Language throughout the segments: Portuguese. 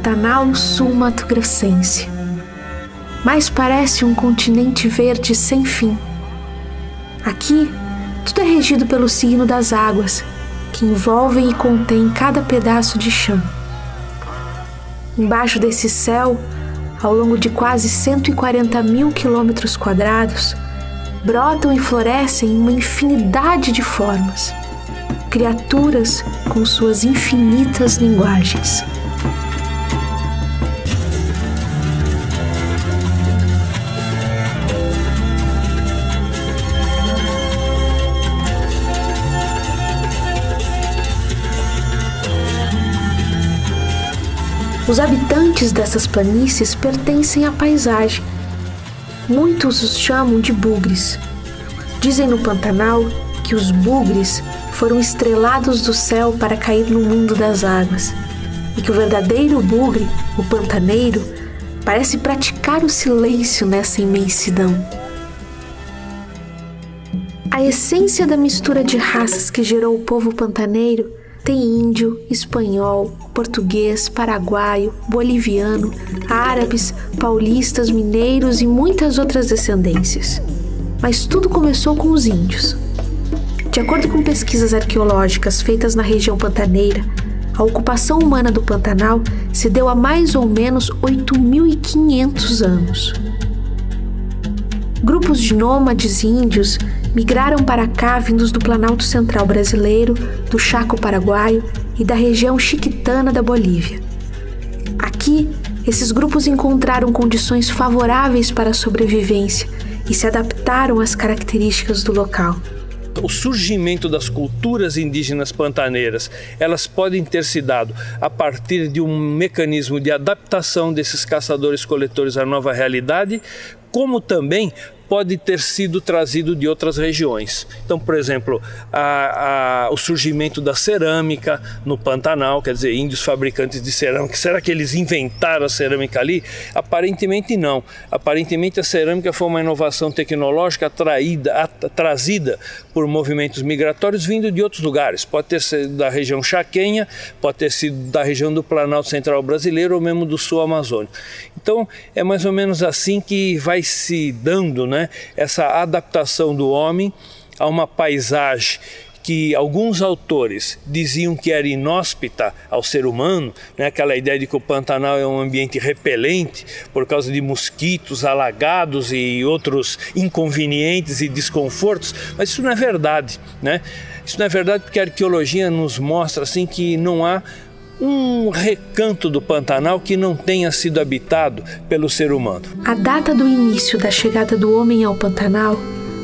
Pantanal sul-mato-grossense. Mas parece um continente verde sem fim. Aqui, tudo é regido pelo signo das águas, que envolvem e contêm cada pedaço de chão. Embaixo desse céu, ao longo de quase 140 mil quilômetros quadrados, brotam e florescem uma infinidade de formas, criaturas com suas infinitas linguagens. Os habitantes dessas planícies pertencem à paisagem. Muitos os chamam de bugres. Dizem no Pantanal que os bugres foram estrelados do céu para cair no mundo das águas, e que o verdadeiro bugre, o pantaneiro, parece praticar o silêncio nessa imensidão. A essência da mistura de raças que gerou o povo pantaneiro tem índio, espanhol, português, paraguaio, boliviano, árabes, paulistas, mineiros e muitas outras descendências. Mas tudo começou com os índios. De acordo com pesquisas arqueológicas feitas na região pantaneira, a ocupação humana do Pantanal se deu há mais ou menos 8.500 anos. Grupos de nômades índios migraram para cá vindos do Planalto Central brasileiro, do Chaco paraguaio e da região chiquitana da Bolívia. Aqui, esses grupos encontraram condições favoráveis para a sobrevivência e se adaptaram às características do local. O surgimento das culturas indígenas pantaneiras, elas podem ter se dado a partir de um mecanismo de adaptação desses caçadores-coletores à nova realidade, como também pode ter sido trazido de outras regiões. Então, por exemplo, o surgimento da cerâmica no Pantanal, quer dizer, índios fabricantes de cerâmica, será que eles inventaram a cerâmica ali? Aparentemente não. Aparentemente a cerâmica foi uma inovação tecnológica trazida por movimentos migratórios vindo de outros lugares. Pode ter sido da região chaquenha, pode ter sido da região do Planalto Central brasileiro ou mesmo do Sul Amazônico. Então, é mais ou menos assim que vai se dando, né, essa adaptação do homem a uma paisagem que alguns autores diziam que era inóspita ao ser humano, né? Aquela ideia de que o Pantanal é um ambiente repelente por causa de mosquitos, alagados e outros inconvenientes e desconfortos, mas isso não é verdade, né? Isso não é verdade porque a arqueologia nos mostra assim, que não há um recanto do Pantanal que não tenha sido habitado pelo ser humano. A data do início da chegada do homem ao Pantanal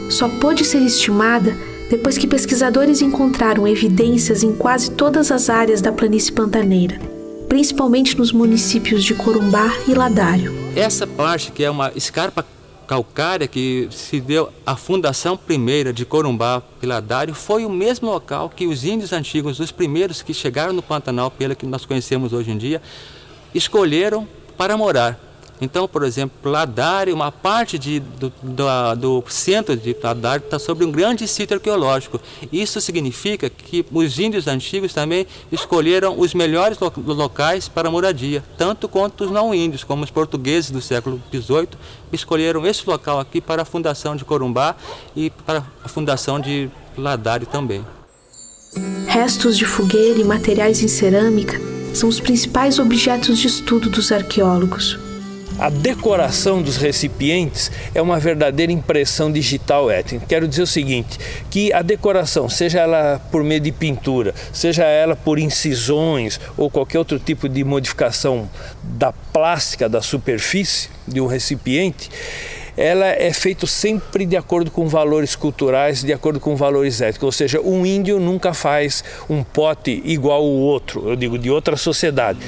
só pôde ser estimada depois que pesquisadores encontraram evidências em quase todas as áreas da planície pantaneira, principalmente nos municípios de Corumbá e Ladário. Essa parte, que é uma escarpa calcária que se deu a fundação primeira de Corumbá e Ladário, foi o mesmo local que os índios antigos, os primeiros que chegaram no Pantanal, pelo que nós conhecemos hoje em dia, escolheram para morar. Então, por exemplo, Ladário, uma parte do centro de Ladário está sobre um grande sítio arqueológico. Isso significa que os índios antigos também escolheram os melhores locais para moradia, tanto quanto os não índios, como os portugueses do século XVIII, escolheram esse local aqui para a fundação de Corumbá e para a fundação de Ladário também. Restos de fogueira e materiais em cerâmica são os principais objetos de estudo dos arqueólogos. A decoração dos recipientes é uma verdadeira impressão digital étnica. Quero dizer o seguinte, que a decoração, seja ela por meio de pintura, seja ela por incisões ou qualquer outro tipo de modificação da plástica, da superfície de um recipiente, ela é feita sempre de acordo com valores culturais, de acordo com valores éticos. Ou seja, um índio nunca faz um pote igual ao outro, eu digo, de outra sociedade.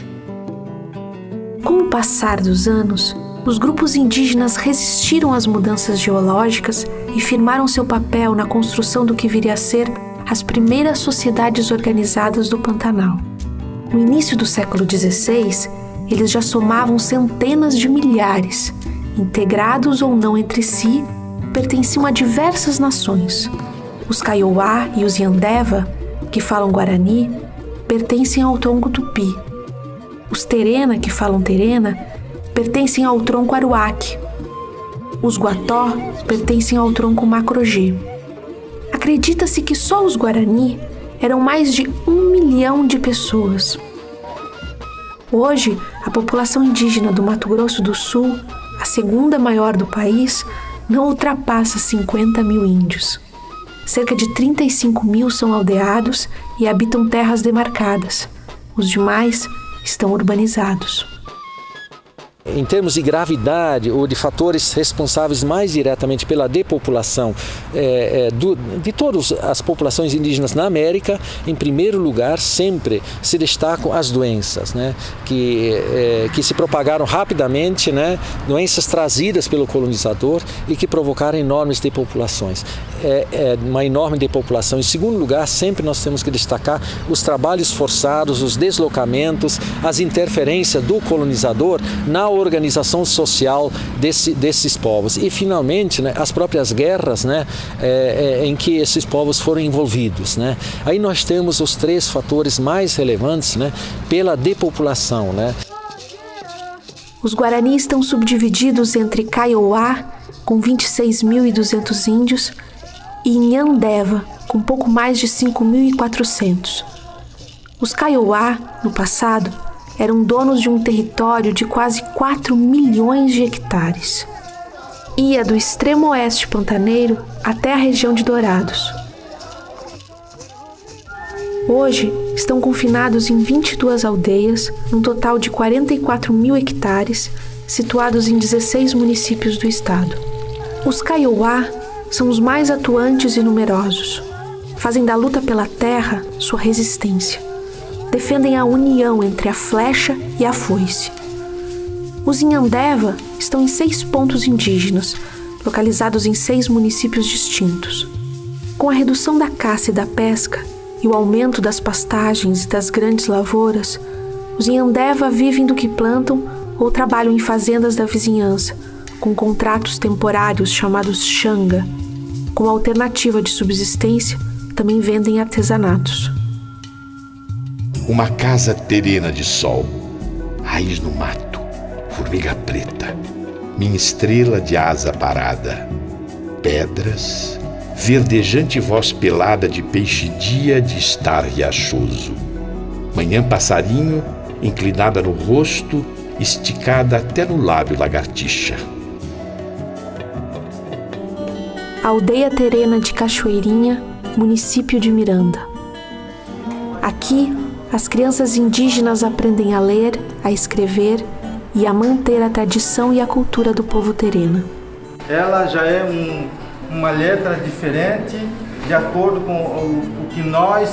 Com o passar dos anos, os grupos indígenas resistiram às mudanças geológicas e firmaram seu papel na construção do que viria a ser as primeiras sociedades organizadas do Pantanal. No início do século XVI, eles já somavam centenas de milhares, integrados ou não entre si, pertenciam a diversas nações. Os Kaiowá e os Yandeva, que falam Guarani, pertencem ao Tongo Tupi. Os Terena, que falam Terena, pertencem ao tronco Aruac. Os Guató pertencem ao tronco Macro-G. Acredita-se que só os Guarani eram mais de 1 milhão de pessoas. Hoje, a população indígena do Mato Grosso do Sul, a segunda maior do país, não ultrapassa 50 mil índios. Cerca de 35 mil são aldeados e habitam terras demarcadas. Os demais estão urbanizados. Em termos de gravidade ou de fatores responsáveis mais diretamente pela depopulação de todas as populações indígenas na América, em primeiro lugar sempre se destacam as doenças, né, que se propagaram rapidamente, né, doenças trazidas pelo colonizador e que provocaram enormes depopulações. Uma enorme depopulação. Em segundo lugar, sempre nós temos que destacar os trabalhos forçados, os deslocamentos, as interferências do colonizador na organização social desses povos. E, finalmente, né, as próprias guerras, né, em que esses povos foram envolvidos. Né. Aí nós temos os 3 fatores mais relevantes, né, pela depopulação. Né. Os Guarani estão subdivididos entre Kaiowá, com 26.200 índios, e Nhandeva, com pouco mais de 5.400. Os Kaiowá, no passado, eram donos de um território de quase 4 milhões de hectares. Ia do extremo oeste pantaneiro até a região de Dourados. Hoje, estão confinados em 22 aldeias, num total de 44 mil hectares, situados em 16 municípios do estado. Os Kaiowá são os mais atuantes e numerosos. Fazem da luta pela terra sua resistência. Defendem a união entre a flecha e a foice. Os Nhandeva estão em 6 pontos indígenas, localizados em 6 municípios distintos. Com a redução da caça e da pesca e o aumento das pastagens e das grandes lavouras, os Nhandeva vivem do que plantam ou trabalham em fazendas da vizinhança, com contratos temporários chamados xanga. Como alternativa de subsistência, também vendem artesanatos. Uma casa terena de sol, raiz no mato, formiga preta, minha estrela de asa parada, pedras, verdejante voz pelada de peixe dia de estar riachoso, manhã passarinho, inclinada no rosto, esticada até no lábio lagartixa. Aldeia Terena de Cachoeirinha, município de Miranda. Aqui, as crianças indígenas aprendem a ler, a escrever e a manter a tradição e a cultura do povo Terena. Ela já é uma letra diferente, de acordo com o que nós,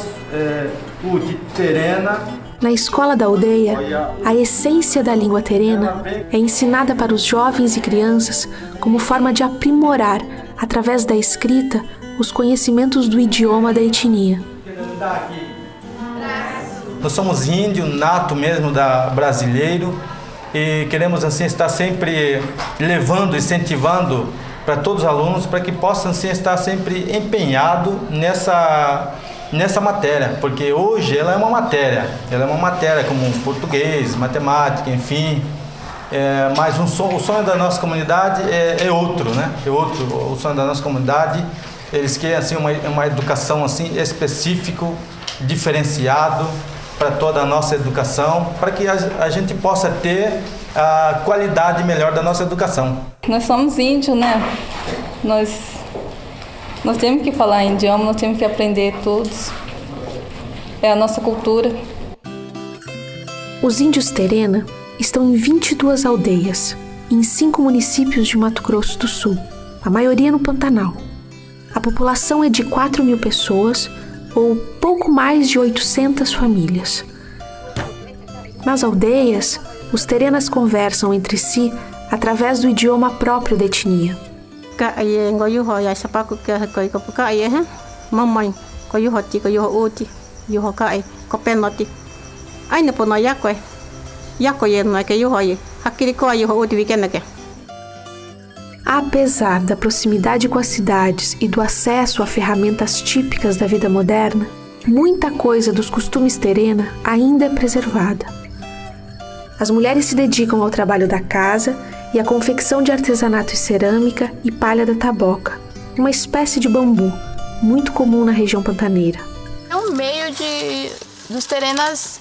o de Terena. Na escola da aldeia, a essência da língua terena é ensinada para os jovens e crianças como forma de aprimorar, através da escrita, os conhecimentos do idioma da etnia. Nós somos índio, nato mesmo brasileiro, e queremos assim estar sempre levando, incentivando para todos os alunos para que possam assim, estar sempre empenhados nessa matéria, porque hoje ela é uma matéria como português, matemática, enfim, mas o sonho da nossa comunidade é outro, né? O sonho da nossa comunidade, eles querem assim uma educação assim específica, diferenciado para toda a nossa educação, para que a gente possa ter a qualidade melhor da nossa educação. Nós somos índios, né? Nós temos que falar idioma, nós temos que aprender todos. É a nossa cultura. Os índios Terena estão em 22 aldeias, em 5 municípios de Mato Grosso do Sul, a maioria no Pantanal. A população é de 4 mil pessoas, ou pouco mais de 800 famílias. Nas aldeias, os terenas conversam entre si através do idioma próprio da etnia. Apesar da proximidade com as cidades e do acesso a ferramentas típicas da vida moderna, muita coisa dos costumes terena ainda é preservada. As mulheres se dedicam ao trabalho da casa e à confecção de artesanato e cerâmica e palha da taboca, uma espécie de bambu, muito comum na região pantaneira. É um meio dos terenas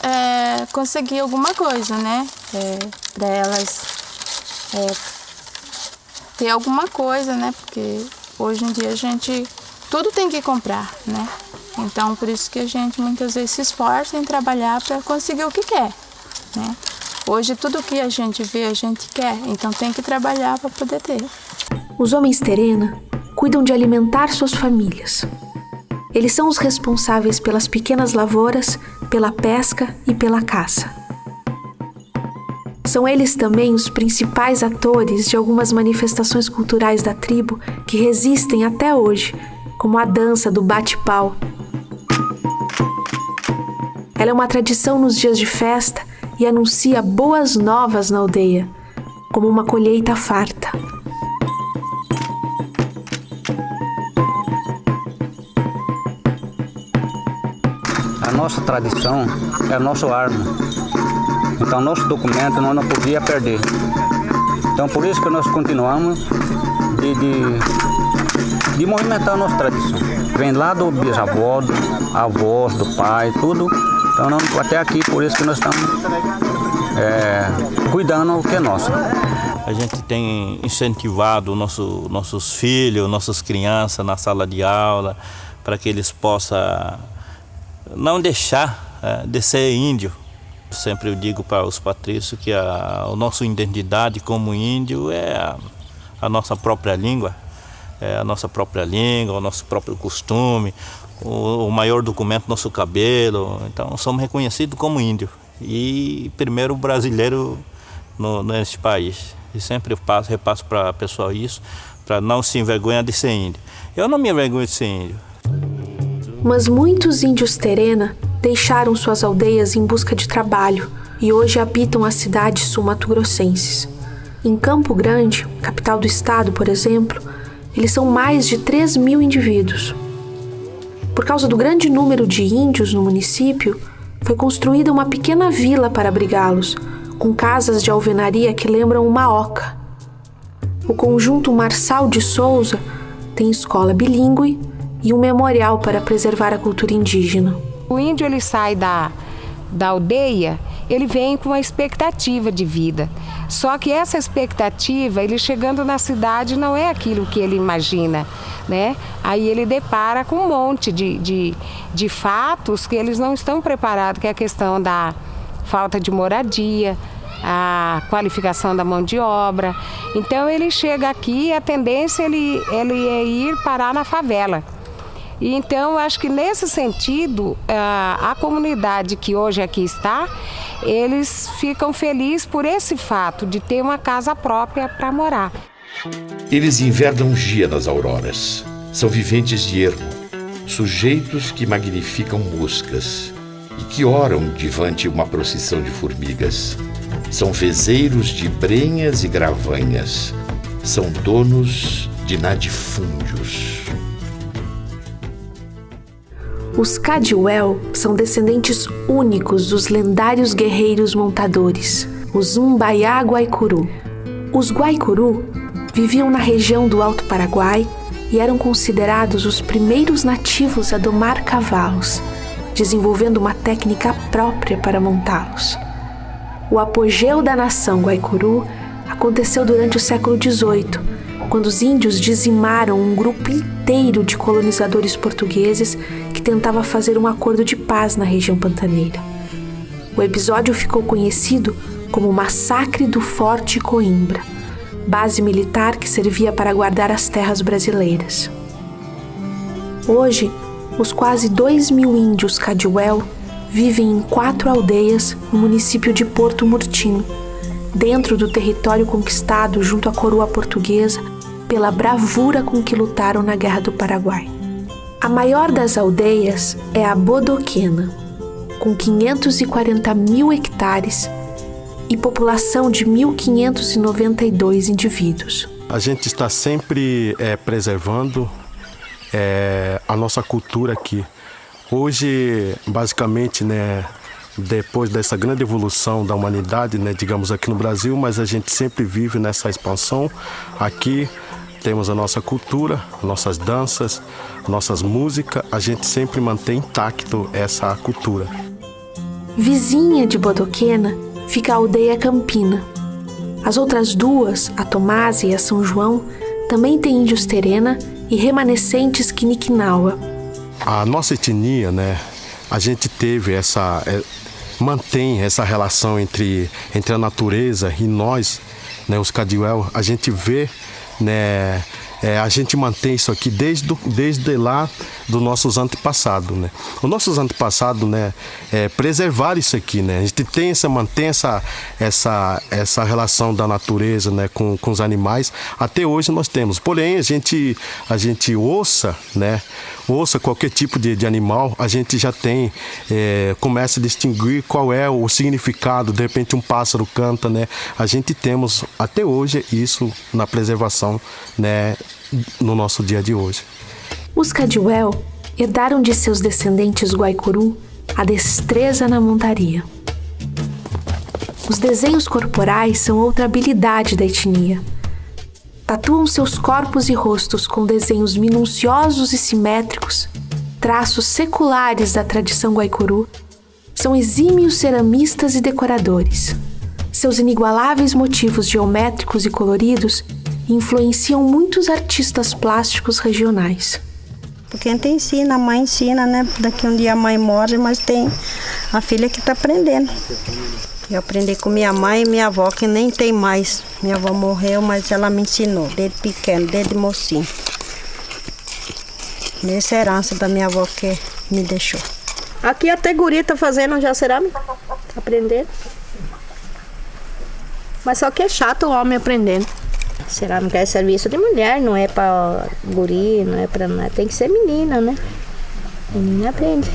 conseguir alguma coisa, né? Para elas ter alguma coisa, né? Porque hoje em dia tudo tem que comprar, né? Então, por isso que a gente muitas vezes se esforça em trabalhar para conseguir o que quer, né? Hoje tudo que a gente vê, a gente quer, então tem que trabalhar para poder ter. Os homens terena cuidam de alimentar suas famílias. Eles são os responsáveis pelas pequenas lavouras, pela pesca e pela caça. São eles também os principais atores de algumas manifestações culturais da tribo que resistem até hoje, como a dança do bate-pau. Ela é uma tradição nos dias de festa e anuncia boas novas na aldeia, como uma colheita farta. A nossa tradição é a nossa arma. Então, nosso documento nós não podia perder. Então, por isso que nós continuamos de movimentar a nossa tradição. Vem lá do bisavô, avós, do pai, tudo. Então, até aqui, por isso que nós estamos cuidando do que é nosso. A gente tem incentivado nossos filhos, nossas crianças na sala de aula, para que eles possam não deixar de ser índio. Sempre eu digo para os patrícios que a nossa identidade como índio é a nossa própria língua, o nosso próprio costume, o maior documento, nosso cabelo. Então somos reconhecidos como índio e primeiro brasileiro neste país. E sempre eu repasso para o pessoal isso, para não se envergonhar de ser índio. Eu não me envergonho de ser índio. Mas muitos índios terena deixaram suas aldeias em busca de trabalho e hoje habitam as cidades sul-mato-grossenses. Em Campo Grande, capital do estado, por exemplo, eles são mais de 3.000 indivíduos. Por causa do grande número de índios no município, foi construída uma pequena vila para abrigá-los, com casas de alvenaria que lembram uma oca. O conjunto Marçal de Souza tem escola bilíngue e um memorial para preservar a cultura indígena. O índio ele sai da aldeia, ele vem com uma expectativa de vida. Só que essa expectativa, ele chegando na cidade, não é aquilo que ele imagina, né? Aí ele depara com um monte de fatos que eles não estão preparados, que é a questão da falta de moradia, a qualificação da mão de obra. Então ele chega aqui, a tendência ele é ir parar na favela. E então, acho que nesse sentido, a comunidade que hoje aqui está, eles ficam felizes por esse fato de ter uma casa própria para morar. Eles invernam dia nas auroras. São viventes de ermo, sujeitos que magnificam moscas e que oram diante uma procissão de formigas. São vezeiros de brenhas e gravanhas. São donos de nadifúndios. Os Cadiuel são descendentes únicos dos lendários guerreiros montadores, os Umbaiá Guaicuru. Os Guaicuru viviam na região do Alto Paraguai e eram considerados os primeiros nativos a domar cavalos, desenvolvendo uma técnica própria para montá-los. O apogeu da nação Guaicuru aconteceu durante o século XVIII, quando os índios dizimaram um grupo inteiro de colonizadores portugueses que tentava fazer um acordo de paz na região pantaneira. O episódio ficou conhecido como o Massacre do Forte Coimbra, base militar que servia para guardar as terras brasileiras. Hoje, os quase 2.000 índios Cadiuel vivem em 4 aldeias no município de Porto Murtinho, dentro do território conquistado junto à coroa portuguesa pela bravura com que lutaram na Guerra do Paraguai. A maior das aldeias é a Bodoquena, com 540.000 hectares e população de 1.592 indivíduos. A gente está sempre preservando a nossa cultura aqui. Hoje, basicamente, depois dessa grande evolução da humanidade, né, digamos aqui no Brasil, mas a gente sempre vive nessa expansão. Aqui temos a nossa cultura, nossas danças, nossas músicas, a gente sempre mantém intacto essa cultura. Vizinha de Bodoquena fica a aldeia Campina. As outras duas, a Tomásia e a São João, também têm índios Terena e remanescentes Quiniquinaua. A nossa etnia, né, a gente teve mantém essa relação entre a natureza e nós, né, os Cadiuel. A gente vê, né, a gente mantém isso aqui desde lá dos nossos antepassados, né? Os nossos antepassados, né, preservaram isso aqui, né? A gente mantém essa relação da natureza, né, com os animais. Até hoje nós temos. Porém, a gente ouça, né? Ouça qualquer tipo de animal, a gente já tem, começa a distinguir qual é o significado. De repente um pássaro canta, né? A gente temos até hoje isso na preservação, né, no nosso dia de hoje. Os Cadiuel herdaram de seus descendentes Guaicuru a destreza na montaria. Os desenhos corporais são outra habilidade da etnia. Tatuam seus corpos e rostos com desenhos minuciosos e simétricos, traços seculares da tradição Guaicuru, são exímios ceramistas e decoradores. Seus inigualáveis motivos geométricos e coloridos influenciam muitos artistas plásticos regionais. Porque a gente ensina, a mãe ensina, né? Daqui um dia a mãe morre, mas tem a filha que está aprendendo. Eu aprendi com minha mãe e minha avó, que nem tem mais. Minha avó morreu, mas ela me ensinou, desde pequeno, desde mocinho. Essa herança da minha avó que me deixou. Aqui até guria tá fazendo já cerâmica, aprendendo. Mas só que é chato o homem aprendendo. Cerâmica é serviço de mulher, não é para guri, não é para nada. Tem que ser menina, né? Menina aprende.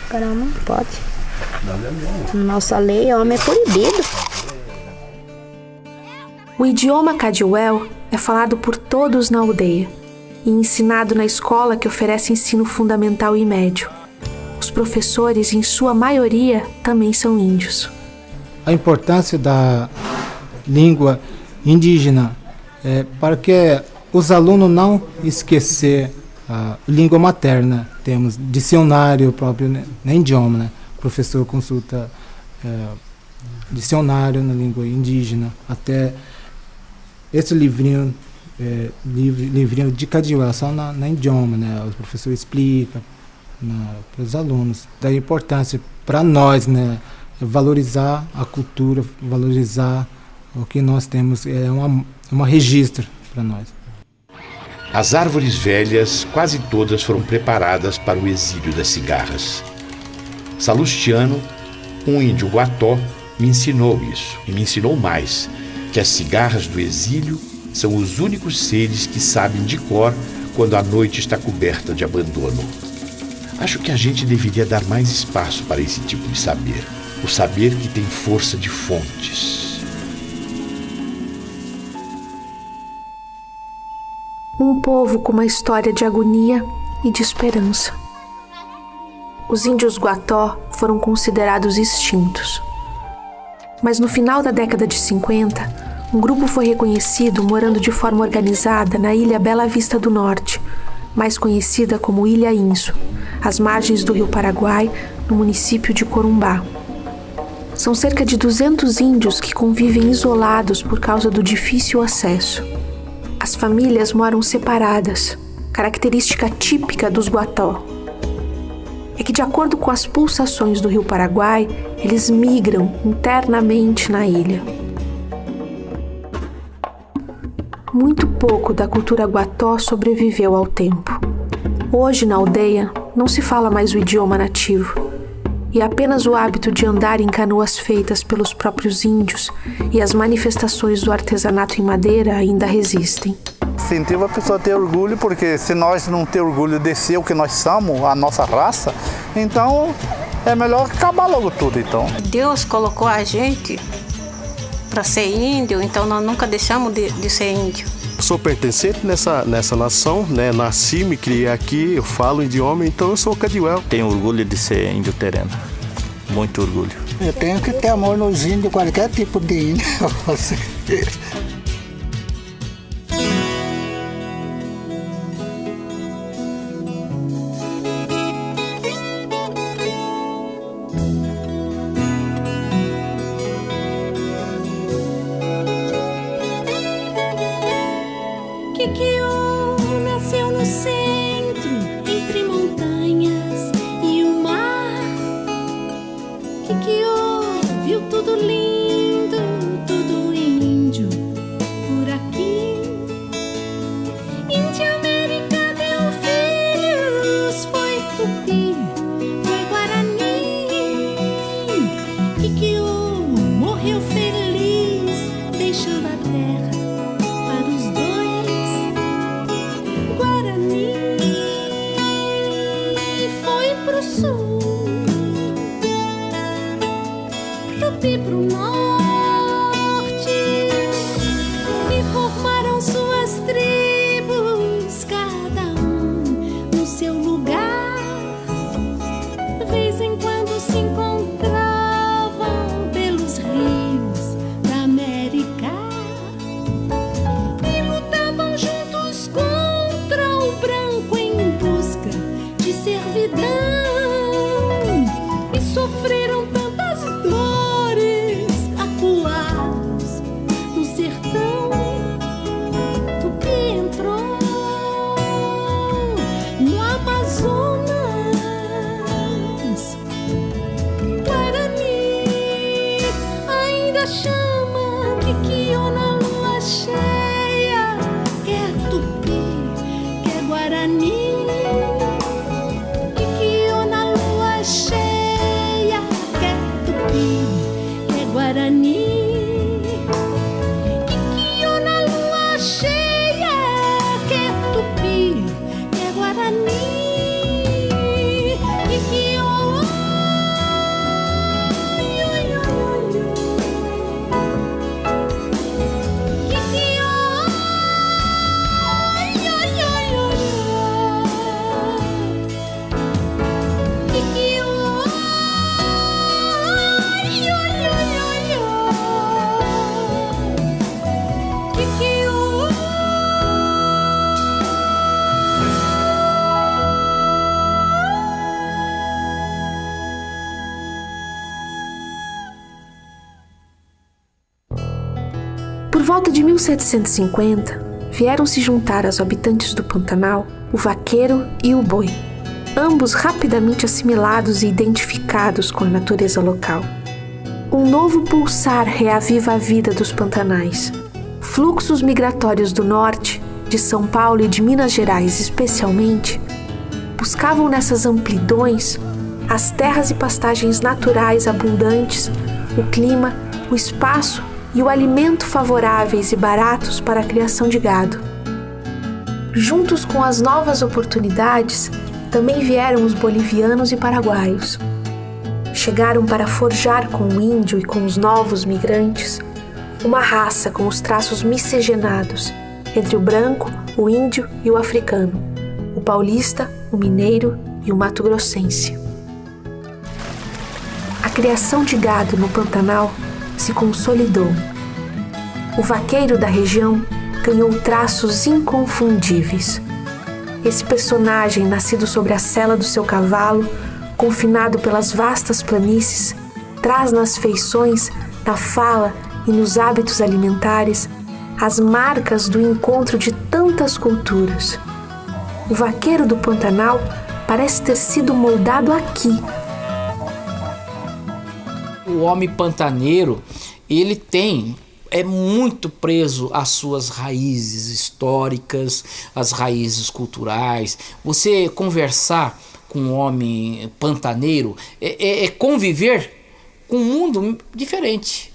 Para homem não pode. Nossa lei, homem é proibido. O idioma Cadiuel é falado por todos na aldeia e ensinado na escola que oferece ensino fundamental e médio. Os professores, em sua maioria, também são índios. A importância da língua indígena é para que os alunos não esquecer a língua materna. Temos dicionário próprio, né, idioma, né? O professor consulta dicionário na língua indígena, até esse livrinho de Cadiuel, só na idioma, né? O professor explica para os alunos. Da importância para nós, né? Valorizar a cultura, valorizar o que nós temos, é um registro para nós. As árvores velhas, quase todas foram preparadas para o exílio das cigarras. Salustiano, um índio guató, me ensinou isso, e me ensinou mais, que as cigarras do exílio são os únicos seres que sabem de cor quando a noite está coberta de abandono. Acho que a gente deveria dar mais espaço para esse tipo de saber, o saber que tem força de fontes. Um povo com uma história de agonia e de esperança. Os índios Guató foram considerados extintos. Mas no final da década de 50, um grupo foi reconhecido morando de forma organizada na ilha Bela Vista do Norte, mais conhecida como Ilha Inso, às margens do rio Paraguai, no município de Corumbá. São cerca de 200 índios que convivem isolados por causa do difícil acesso. As famílias moram separadas, característica típica dos Guató. É que, de acordo com as pulsações do rio Paraguai, eles migram internamente na ilha. Muito pouco da cultura Guató sobreviveu ao tempo. Hoje, na aldeia, não se fala mais o idioma nativo, e apenas o hábito de andar em canoas feitas pelos próprios índios e as manifestações do artesanato em madeira ainda resistem. Incentiva a pessoa a ter orgulho, porque se nós não ter orgulho de ser o que nós somos, a nossa raça, então é melhor acabar logo tudo. Então. Deus colocou a gente para ser índio, então nós nunca deixamos de ser índio. Sou pertencente nessa nação, né? Nasci, me criei aqui, eu falo idioma, então eu sou Cadiuel. Tenho orgulho de ser índio terena, muito orgulho. Eu tenho que ter amor nos índios, qualquer tipo de índio. Kikyo nasceu no centro, entre montanhas e o mar. Kikyo viu tudo lindo, tudo índio por aqui. Índia América deu filhos, foi Tupi, foi Guarani. Kikyo morreu feliz, deixando a terra para os dois. Guarani foi pro sul, Tupi pro norte, e formaram suas tribos, cada um no seu lugar. De vez em quando se encontravam pelos rios da América e lutavam juntos contra o branco em busca de servidão, e sofreram tantas dores acuados no sertão. Tupi entrou no Amazonas, Guarani ainda chama Kikyo na lua cheia. Quer Tupi, quer Guarani, Kikyo na lua cheia. Quer Tupi, quer Guarani, Kikyo na lua cheia. Quer Tupi, quer Guarani, Kikyo. Por volta de 1750, vieram se juntar aos habitantes do Pantanal o vaqueiro e o boi, ambos rapidamente assimilados e identificados com a natureza local. Um novo pulsar reaviva a vida dos pantanais. Fluxos migratórios do norte, de São Paulo e de Minas Gerais especialmente, buscavam nessas amplidões as terras e pastagens naturais abundantes, o clima, o espaço e o alimento favoráveis e baratos para a criação de gado. Juntos com as novas oportunidades, também vieram os bolivianos e paraguaios. Chegaram para forjar com o índio e com os novos migrantes uma raça com os traços miscigenados entre o branco, o índio e o africano, o paulista, o mineiro e o mato-grossense. A criação de gado no Pantanal se consolidou. O vaqueiro da região ganhou traços inconfundíveis. Esse personagem, nascido sobre a sela do seu cavalo, confinado pelas vastas planícies, traz nas feições, na fala e nos hábitos alimentares as marcas do encontro de tantas culturas. O vaqueiro do Pantanal parece ter sido moldado aqui. O homem pantaneiro, ele é muito preso às suas raízes históricas, às raízes culturais. Você conversar com um homem pantaneiro é conviver com um mundo diferente.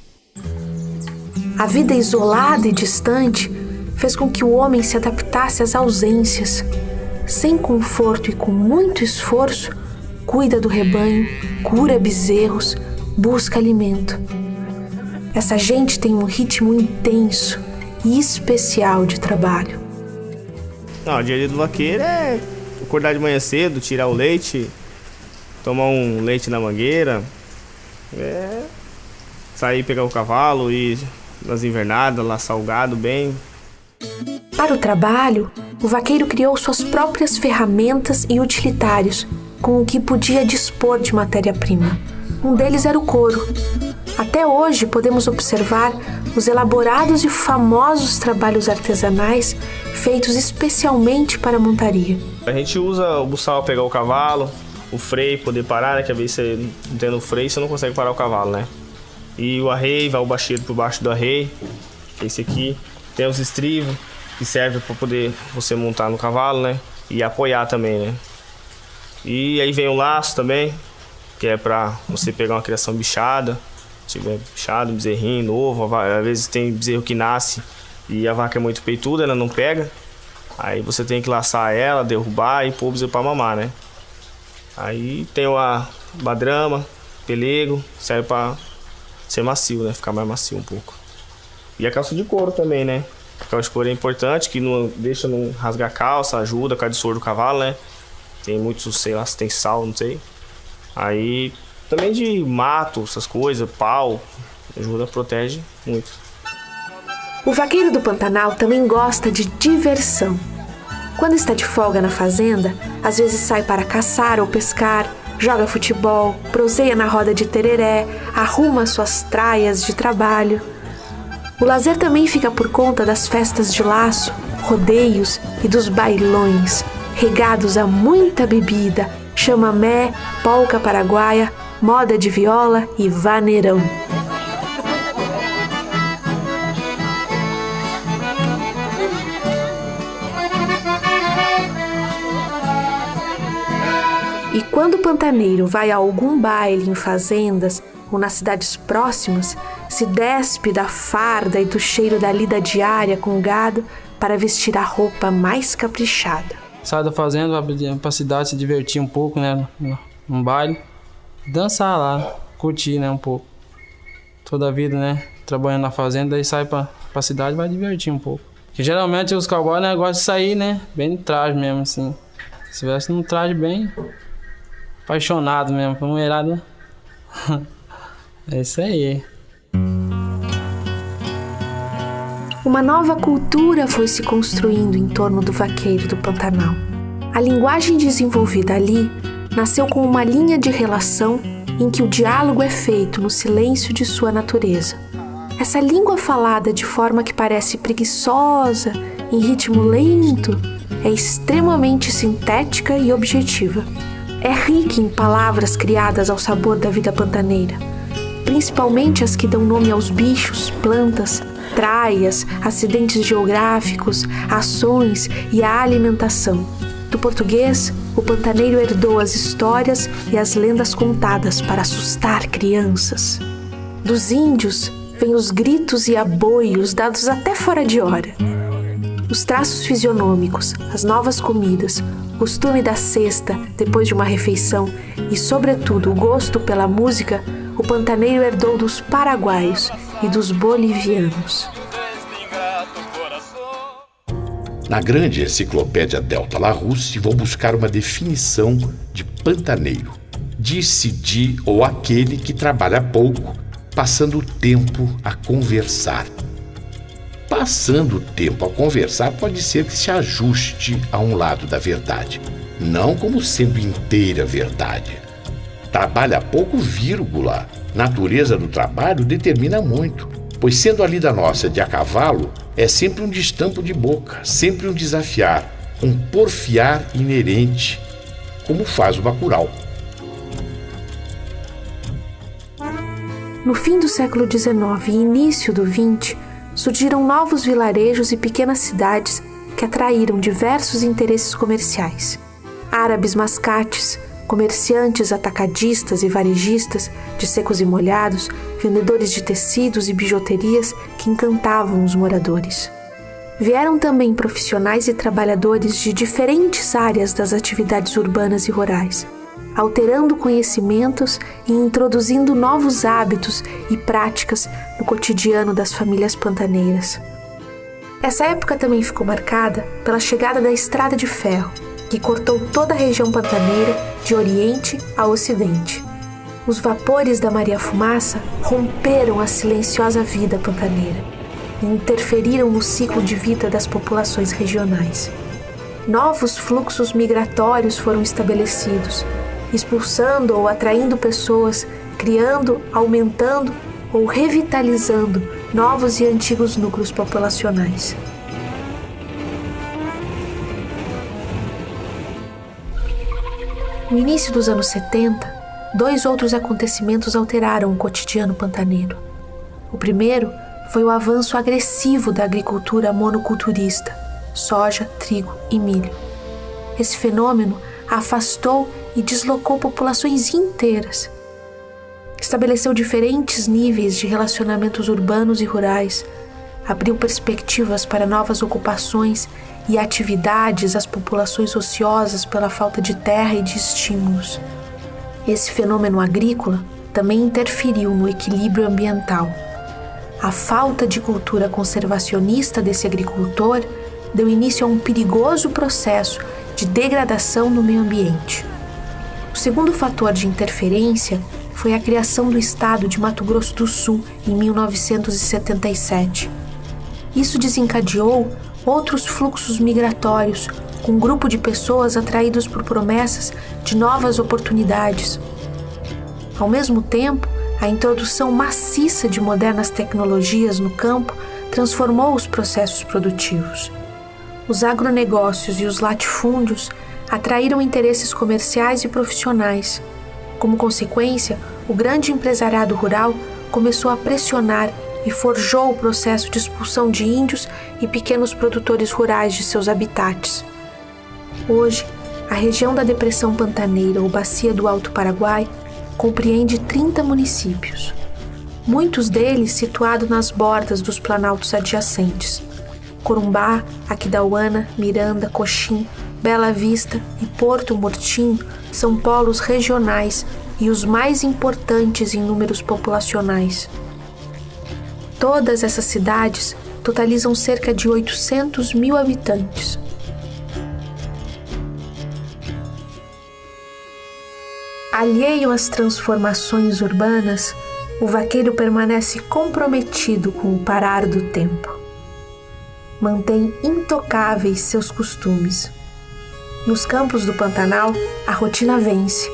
A vida isolada e distante fez com que o homem se adaptasse às ausências. Sem conforto e com muito esforço, cuida do rebanho, cura bezerros, busca alimento. Essa gente tem um ritmo intenso e especial de trabalho. Não, o dia a dia do vaqueiro é acordar de manhã cedo, tirar o leite, tomar um leite na mangueira, Sair, pegar o cavalo, ir nas invernadas, laçar o gado bem. Para o trabalho, o vaqueiro criou suas próprias ferramentas e utilitários, com o que podia dispor de matéria-prima. Um deles era o couro. Até hoje podemos observar os elaborados e famosos trabalhos artesanais feitos especialmente para a montaria. A gente usa o buçal para pegar o cavalo, o freio poder parar, né? Que às vezes você não tendo freio você não consegue parar o cavalo, né? E o arreio, vai o bacheiro por baixo do arreio, esse aqui. Tem os estribos, que servem para poder você montar no cavalo, né? E apoiar também, né? E aí vem o laço também, que é para você pegar uma criação bichada. Se tiver bichado, um bezerrinho novo, às vezes tem bezerro que nasce e a vaca é muito peituda, ela não pega. Aí você tem que laçar ela, derrubar e pôr o bezerro para mamar, né? Aí tem a badrama, pelego, serve para ser macio, né? Ficar mais macio um pouco. E a calça de couro também, né? A calça de couro é importante, que não deixa não rasgar a calça, ajuda a cabeçoura do cavalo, né? Tem muitos, sei lá, se tem sal, não sei. Aí também de mato, essas coisas, pau, ajuda, protege muito. O vaqueiro do Pantanal também gosta de diversão. Quando está de folga na fazenda, às vezes sai para caçar ou pescar, joga futebol, proseia na roda de tereré, arruma suas traias de trabalho. O lazer também fica por conta das festas de laço, rodeios e dos bailões, regados a muita bebida, chamamé, polca paraguaia, moda de viola e vaneirão. E quando o pantaneiro vai a algum baile em fazendas ou nas cidades próximas, se despe da farda e do cheiro da lida diária com o gado para vestir a roupa mais caprichada. Sai da fazenda, vai pra cidade se divertir um pouco, né? Num baile. Dançar lá, curtir, né? Um pouco. Toda a vida, né? Trabalhando na fazenda, aí sai pra cidade e vai divertir um pouco. Porque geralmente os cowboys, né, gostam de sair, né? Bem de traje mesmo, assim. Se tivesse num traje bem apaixonado mesmo, pra mulherada. É isso aí. Uma nova cultura foi se construindo em torno do vaqueiro do Pantanal. A linguagem desenvolvida ali nasceu com uma linha de relação em que o diálogo é feito no silêncio de sua natureza. Essa língua falada de forma que parece preguiçosa, em ritmo lento, é extremamente sintética e objetiva. É rica em palavras criadas ao sabor da vida pantaneira, principalmente as que dão nome aos bichos, plantas, traias, acidentes geográficos, ações e à alimentação. Do português, o pantaneiro herdou as histórias e as lendas contadas para assustar crianças. Dos índios, vêm os gritos e aboios dados até fora de hora. Os traços fisionômicos, as novas comidas, o costume da cesta depois de uma refeição e, sobretudo, o gosto pela música, o pantaneiro herdou dos paraguaios e dos bolivianos. Na grande enciclopédia Delta Larousse, vou buscar uma definição de pantaneiro. Disse de ou aquele que trabalha pouco, passando o tempo a conversar. Passando o tempo a conversar pode ser que se ajuste a um lado da verdade, não como sendo inteira verdade. Trabalha pouco, vírgula. Natureza do trabalho determina muito, pois sendo a lida nossa de a cavalo, é sempre um destampo de boca, sempre um desafiar, um porfiar inerente, como faz o bacural. No fim do século XIX e início do XX, surgiram novos vilarejos e pequenas cidades que atraíram diversos interesses comerciais. Árabes mascates, comerciantes atacadistas e varejistas de secos e molhados, vendedores de tecidos e bijuterias que encantavam os moradores. Vieram também profissionais e trabalhadores de diferentes áreas das atividades urbanas e rurais, alterando conhecimentos e introduzindo novos hábitos e práticas no cotidiano das famílias pantaneiras. Essa época também ficou marcada pela chegada da Estrada de Ferro, que cortou toda a região pantaneira de Oriente a Ocidente. Os vapores da Maria Fumaça romperam a silenciosa vida pantaneira e interferiram no ciclo de vida das populações regionais. Novos fluxos migratórios foram estabelecidos, expulsando ou atraindo pessoas, criando, aumentando ou revitalizando novos e antigos núcleos populacionais. No início dos anos 70, 2 outros acontecimentos alteraram o cotidiano pantaneiro. O primeiro foi o avanço agressivo da agricultura monoculturista, soja, trigo e milho. Esse fenômeno afastou e deslocou populações inteiras. Estabeleceu diferentes níveis de relacionamentos urbanos e rurais, abriu perspectivas para novas ocupações e atividades às populações ociosas pela falta de terra e de estímulos. Esse fenômeno agrícola também interferiu no equilíbrio ambiental. A falta de cultura conservacionista desse agricultor deu início a um perigoso processo de degradação no meio ambiente. O segundo fator de interferência foi a criação do estado de Mato Grosso do Sul em 1977. Isso desencadeou outros fluxos migratórios, com um grupo de pessoas atraídos por promessas de novas oportunidades. Ao mesmo tempo, a introdução maciça de modernas tecnologias no campo transformou os processos produtivos. Os agronegócios e os latifúndios atraíram interesses comerciais e profissionais. Como consequência, o grande empresariado rural começou a pressionar e forjou o processo de expulsão de índios e pequenos produtores rurais de seus habitats. Hoje, a região da Depressão Pantaneira ou Bacia do Alto Paraguai compreende 30 municípios, muitos deles situados nas bordas dos planaltos adjacentes. Corumbá, Aquidauana, Miranda, Coxim, Bela Vista e Porto Murtinho são polos regionais e os mais importantes em números populacionais. Todas essas cidades totalizam cerca de 800 mil habitantes. Alheio às transformações urbanas, o vaqueiro permanece comprometido com o parar do tempo. Mantém intocáveis seus costumes. Nos campos do Pantanal, a rotina vence.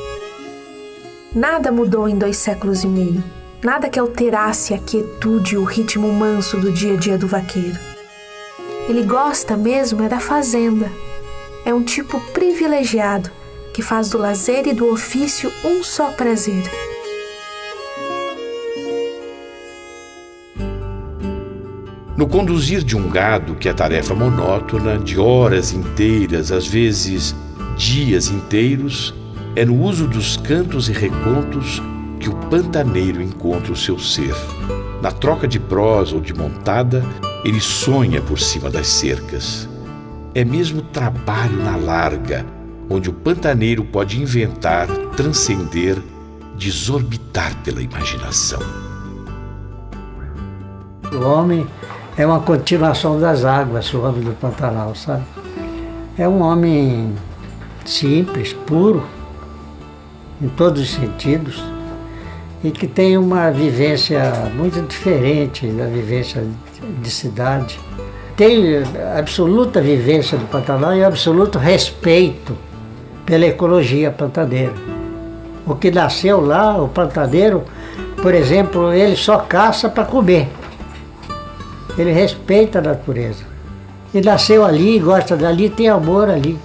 Nada mudou em 2 séculos e meio. Nada que alterasse a quietude e o ritmo manso do dia a dia do vaqueiro. Ele gosta mesmo é da fazenda. É um tipo privilegiado que faz do lazer e do ofício um só prazer. No conduzir de um gado, que é tarefa monótona, de horas inteiras, às vezes dias inteiros, é no uso dos cantos e recontos que o pantaneiro encontra o seu ser. Na troca de prosa ou de montada, ele sonha por cima das cercas. É mesmo trabalho na larga, onde o pantaneiro pode inventar, transcender, desorbitar pela imaginação. O homem é uma continuação das águas, o homem do Pantanal, sabe? É um homem simples, puro, em todos os sentidos, e que tem uma vivência muito diferente da vivência de cidade. Tem absoluta vivência do Pantanal e absoluto respeito pela ecologia pantaneira. O que nasceu lá, o pantaneiro, por exemplo, ele só caça para comer. Ele respeita a natureza. E nasceu ali, gosta dali, tem amor ali.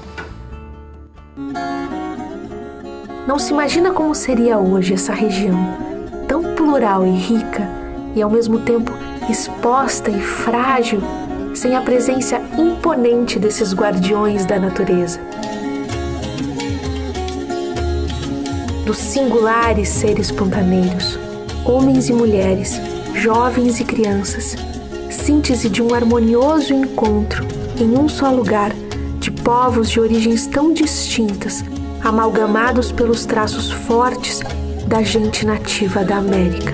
Não se imagina como seria hoje essa região, tão plural e rica, e ao mesmo tempo exposta e frágil, sem a presença imponente desses guardiões da natureza. Dos singulares seres pantaneiros, homens e mulheres, jovens e crianças, síntese de um harmonioso encontro em um só lugar de povos de origens tão distintas, amalgamados pelos traços fortes da gente nativa da América.